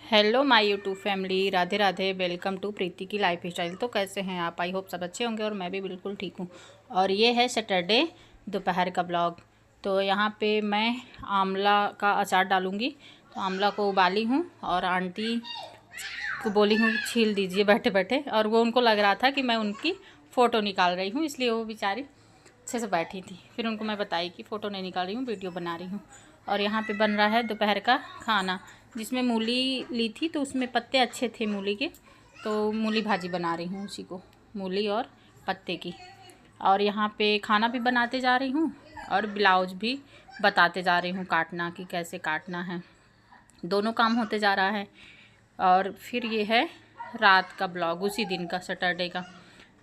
Hello my YouTube family, Radhe Radhe. Welcome to Preeti की life style. तो कैसे हैं आप? आई होप सब अच्छे होंगे और मैं भी बिल्कुल ठीक हूँ। और ये है सैटरडे दोपहर का ब्लॉग। तो यहाँ पे मैं आंवला का अचार डालूँगी। तो आंवला को उबाली हूँ और आंटी को बोली हूँ छील दीजिए बैठे बैठे, और वो उनको लग रहा था कि मैं उनकी फ़ोटो निकाल रही हूँ, इसलिए वो बेचारी अच्छे से बैठी थी। फिर उनको मैं बताई कि फ़ोटो नहीं निकाल रही हूँ, वीडियो बना रही हूँ। और यहाँ पे बन रहा है दोपहर का खाना, जिसमें मूली ली थी तो उसमें पत्ते अच्छे थे मूली के, तो मूली भाजी बना रही हूँ उसी को, मूली और पत्ते की। और यहाँ पे खाना भी बनाते जा रही हूँ और ब्लाउज भी बताते जा रही हूँ काटना कि कैसे काटना है। दोनों काम होते जा रहा है। और फिर ये है रात का ब्लॉग, उसी दिन का, सैटरडे का।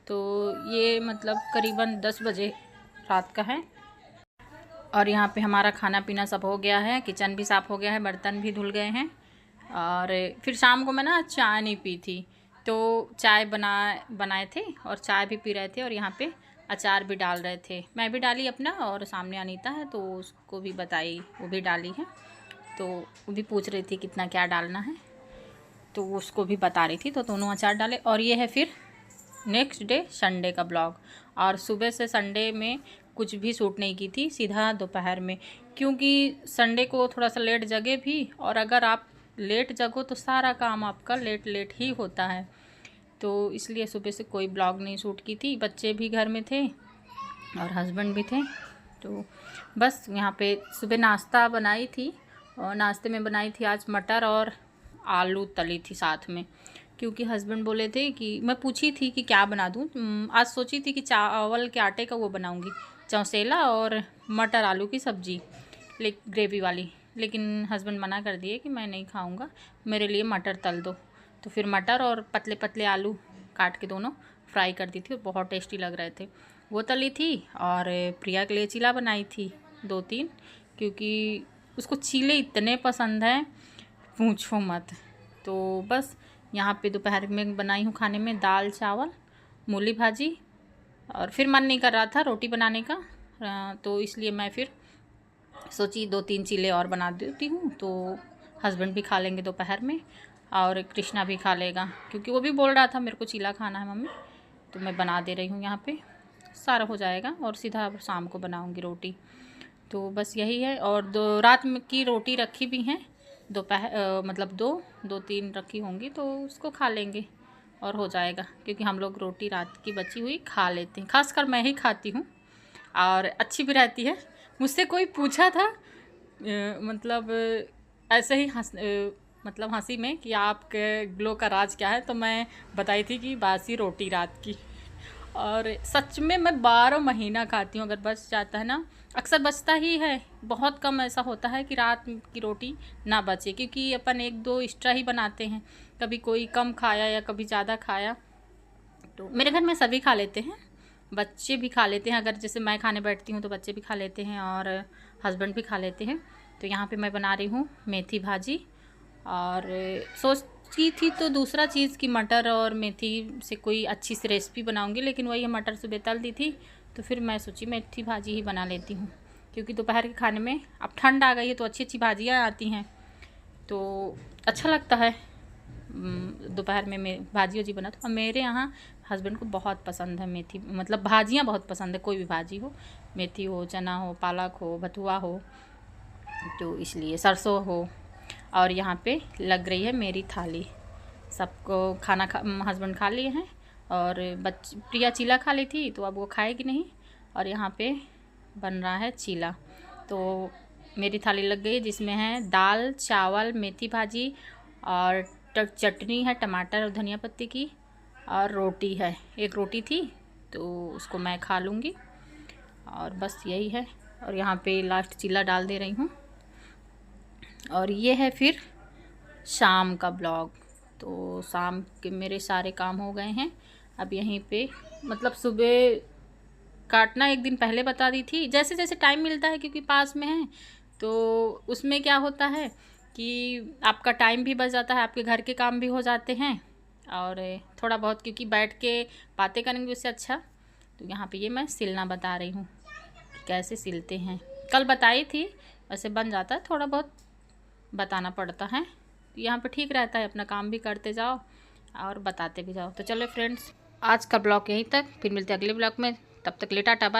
तो ये मतलब करीबन 10 बजे रात का है। और यहाँ पे हमारा खाना पीना सब हो गया है, किचन भी साफ़ हो गया है, बर्तन भी धुल गए हैं। और फिर शाम को मैं ना चाय नहीं पी थी, तो चाय बनाए थे और चाय भी पी रहे थे। और यहाँ पे अचार भी डाल रहे थे, मैं भी डाली अपना, और सामने अनीता है तो उसको भी बताई, वो भी डाली है। तो वो भी पूछ रही थी कितना क्या डालना है, तो उसको भी बता रही थी। तो दोनों अचार डाले। और ये है फिर नेक्स्ट डे संडे का ब्लॉग। और सुबह से संडे में कुछ भी शूट नहीं की थी, सीधा दोपहर में, क्योंकि संडे को थोड़ा सा लेट जगे भी। और अगर आप लेट जगो तो सारा काम आपका लेट लेट ही होता है, तो इसलिए सुबह से कोई ब्लॉग नहीं शूट की थी। बच्चे भी घर में थे और हस्बैंड भी थे। तो बस यहाँ पे सुबह नाश्ता बनाई थी, और नाश्ते में बनाई थी आज मटर और आलू तली थी साथ में, क्योंकि हस्बैंड बोले थे कि मैं पूछी थी कि क्या बना दूँ। आज सोची थी कि चावल के आटे का वो बनाऊँगी, चौसेला और मटर आलू की सब्ज़ी, ग्रेवी वाली। लेकिन हस्बैंड मना कर दिए कि मैं नहीं खाऊँगा, मेरे लिए मटर तल दो। तो फिर मटर और पतले पतले आलू काट के दोनों फ्राई कर दी थी, और बहुत टेस्टी लग रहे थे, वो तली थी। और प्रिया के लिए चीला बनाई थी 2-3, क्योंकि उसको चीले इतने पसंद हैं पूछो मत। तो बस यहाँ पे दोपहर में बनाई हूँ खाने में दाल चावल मूली भाजी। और फिर मन नहीं कर रहा था रोटी बनाने का, तो इसलिए मैं फिर सोची 2-3 चीले और बना देती हूँ, तो हस्बैंड भी खा लेंगे दोपहर में, और कृष्णा भी खा लेगा, क्योंकि वो भी बोल रहा था मेरे को चीला खाना है मम्मी। तो मैं बना दे रही हूँ, यहाँ पे सारा हो जाएगा और सीधा शाम को बनाऊँगी रोटी। तो बस यही है। और रात में की रोटी रखी भी हैं, दोपहर मतलब 2-3 रखी होंगी, तो उसको खा लेंगे और हो जाएगा, क्योंकि हम लोग रोटी रात की बची हुई खा लेते हैं, खासकर मैं ही खाती हूँ, और अच्छी भी रहती है। मुझसे कोई पूछा था मतलब ऐसे ही मतलब हंसी में कि आपके ग्लो का राज क्या है, तो मैं बताई थी कि बासी रोटी रात की। और सच में मैं 12 महीना खाती हूँ, अगर बच जाता है ना, अक्सर बचता ही है, बहुत कम ऐसा होता है कि रात की रोटी ना बचे, क्योंकि अपन 1-2 एक्स्ट्रा ही बनाते हैं, कभी कोई कम खाया या कभी ज़्यादा खाया। तो मेरे घर में सभी खा लेते हैं, बच्चे भी खा लेते हैं, अगर जैसे मैं खाने बैठती हूँ तो बच्चे भी खा लेते हैं और हस्बैंड भी खा लेते हैं। तो यहाँ पे मैं बना रही हूँ मेथी भाजी, और सोची थी तो दूसरा चीज़ कि मटर और मेथी से कोई अच्छी सी रेसिपी बनाऊंगी, लेकिन वही मटर सुबह तल दी थी, तो फिर मैं सोची मेथी भाजी ही बना लेती हूँ, क्योंकि दोपहर के खाने में अब ठंड आ गई है तो अच्छी अच्छी भाजियाँ आती हैं, तो अच्छा लगता है दोपहर में मैं भाजी वजी बना। तो मेरे यहाँ हस्बैंड को बहुत पसंद है मेथी, मतलब भाजियाँ बहुत पसंद है, कोई भी भाजी हो, मेथी हो, चना हो, पालक हो, बथुआ हो, तो इसलिए सरसों हो। और यहाँ पे लग रही है मेरी थाली, सबको खाना हस्बैंड खा लिए हैं, और प्रिया चीला खा ली थी तो अब वो खाएगी नहीं। और यहाँ पे बन रहा है चीला, तो मेरी थाली लग गई, जिसमें है दाल चावल मेथी भाजी, और चटनी है टमाटर और धनिया पत्ती की, और रोटी है, एक रोटी थी तो उसको मैं खा लूँगी, और बस यही है। और यहाँ पे लास्ट चीला डाल दे रही हूँ। और ये है फिर शाम का ब्लॉग। तो शाम के मेरे सारे काम हो गए हैं, अब यहीं पे मतलब सुबह काटना एक दिन पहले बता दी थी, जैसे जैसे टाइम मिलता है क्योंकि पास में है, तो उसमें क्या होता है कि आपका टाइम भी बच जाता है, आपके घर के काम भी हो जाते हैं, और थोड़ा बहुत क्योंकि बैठ के बातें करेंगे उससे अच्छा। तो यहाँ पे ये मैं सिलना बता रही हूँ, कैसे सिलते हैं, कल बताई थी, वैसे बन जाता है, थोड़ा बहुत बताना पड़ता है। यहाँ पे ठीक रहता है, अपना काम भी करते जाओ और बताते भी जाओ। तो चलो फ्रेंड्स, आज का ब्लॉग यहीं तक, फिर मिलते हैं अगले ब्लॉग में। तब तक ले टाटा बाय।